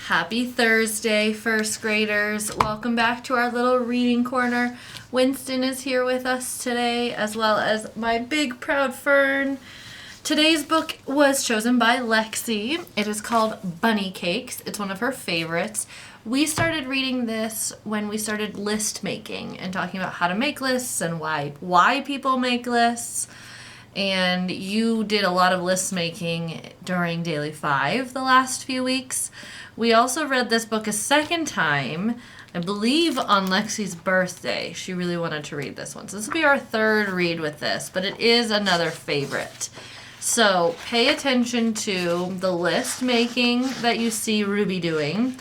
Happy Thursday, first graders. Welcome back to our little reading corner. Winston is here with us today, as well as my big proud Fern. Today's book was chosen by Lexi. It is called Bunny Cakes. It's one of her favorites. We started reading this when we started list making and talking about how to make lists and why people make lists. And you did a lot of list making during Daily 5 the last few weeks. We also read this book a second time, I believe on Lexi's birthday. She really wanted to read this one. So this will be our third read with this, but it is another favorite. So pay attention to the list making that you see Ruby doing,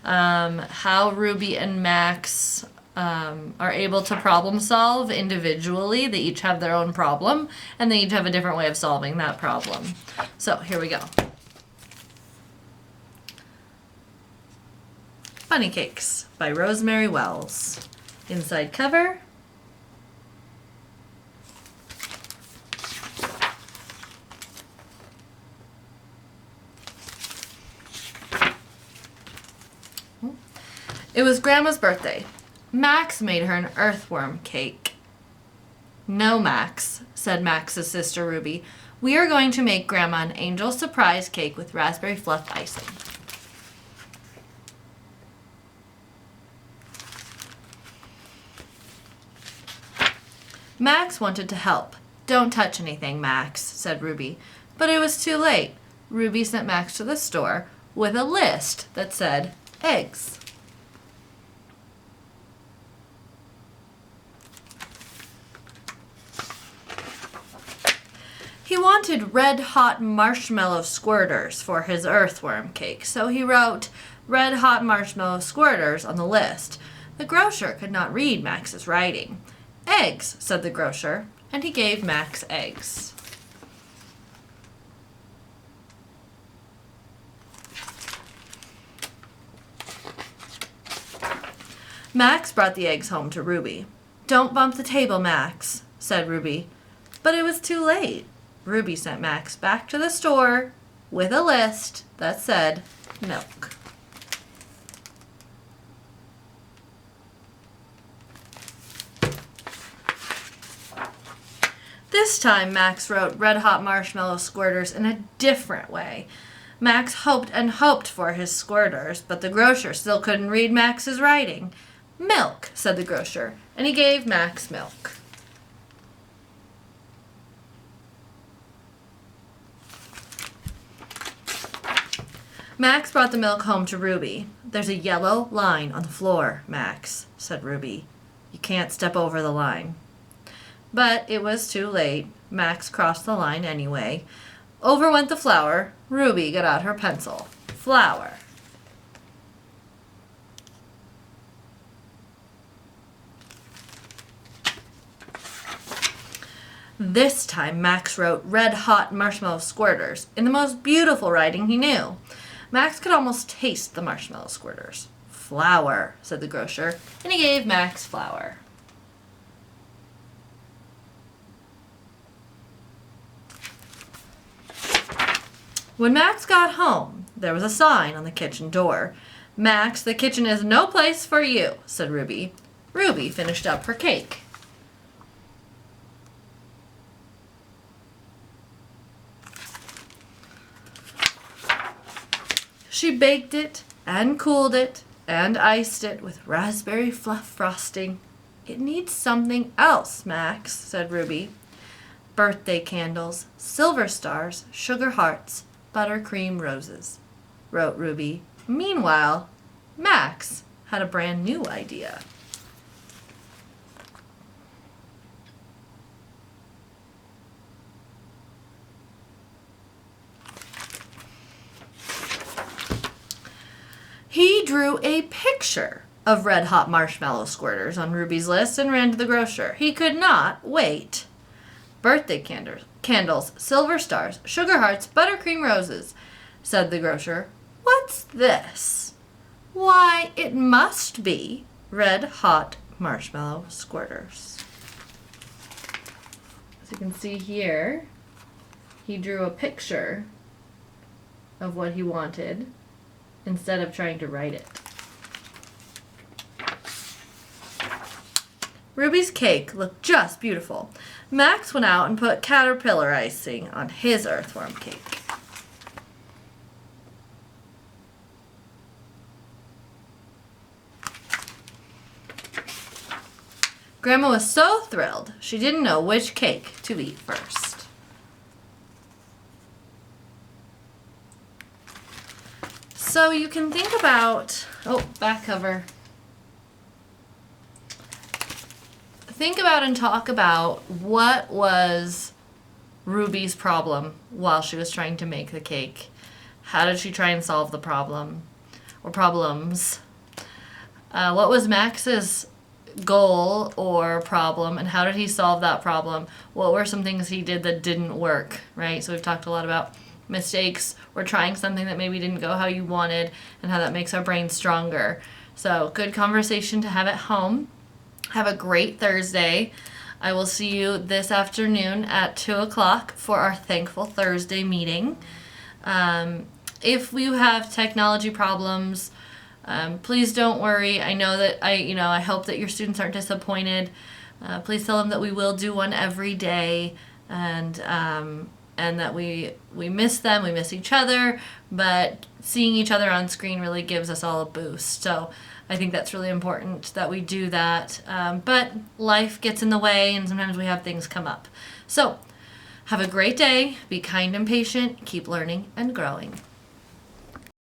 how Ruby and Max are able to problem solve individually. They each have their own problem, and they each have a different way of solving that problem. So here we go. Bunny Cakes by Rosemary Wells. Inside cover. It was Grandma's birthday. Max made her an earthworm cake. No, Max, said Max's sister Ruby. We are going to make Grandma an angel surprise cake with raspberry fluff icing. Max wanted to help. Don't touch anything, Max, said Ruby. But it was too late. Ruby sent Max to the store with a list that said eggs. He wanted red-hot marshmallow squirters for his earthworm cake, so he wrote red-hot marshmallow squirters on the list. The grocer could not read Max's writing. Eggs, said the grocer, and he gave Max eggs. Max brought the eggs home to Ruby. Don't bump the table, Max, said Ruby. But it was too late. Ruby sent Max back to the store with a list that said milk. This time Max wrote red-hot marshmallow squirters in a different way. Max hoped and hoped for his squirters, but the grocer still couldn't read Max's writing. Milk, said the grocer, and he gave Max milk. Max brought the milk home to Ruby. There's a yellow line on the floor, Max, said Ruby. You can't step over the line. But it was too late. Max crossed the line anyway. Over went the flour. Ruby got out her pencil. Flour. This time Max wrote red-hot marshmallow squirters in the most beautiful writing he knew. Max could almost taste the marshmallow squirters. Flour, said the grocer, and he gave Max flour. When Max got home, there was a sign on the kitchen door. Max, the kitchen is no place for you, said Ruby. Ruby finished up her cake. She baked it and cooled it and iced it with raspberry fluff frosting. It needs something else, Max, said Ruby. Birthday candles, silver stars, sugar hearts, buttercream roses, wrote Ruby. Meanwhile, Max had a brand new idea. He drew a picture of red-hot marshmallow squirters on Ruby's list and ran to the grocer. He could not wait. Birthday candles, silver stars, sugar hearts, buttercream roses, said the grocer. What's this? Why, it must be red-hot marshmallow squirters. As you can see here, he drew a picture of what he wanted instead of trying to write it. Ruby's cake looked just beautiful. Max went out and put caterpillar icing on his earthworm cake. Grandma was so thrilled, she didn't know which cake to eat first. So you can think about, back cover. Think about and talk about what was Ruby's problem while she was trying to make the cake. How did she try and solve the problem or problems? What was Max's goal or problem, and how did he solve that problem? What were some things he did that didn't work, right? So we've talked a lot about mistakes or trying something that maybe didn't go how you wanted and how that makes our brain stronger. So good conversation to have at home. Have a great Thursday. I will see you this afternoon at 2 o'clock for our Thankful Thursday meeting. If you have technology problems, please don't worry. I know that I hope that your students aren't disappointed. Please tell them that we will do one every day, and that we miss them, we miss each other, but seeing each other on screen really gives us all a boost. So I think that's really important that we do that. But life gets in the way, and sometimes we have things come up. So have a great day. Be kind and patient. Keep learning and growing.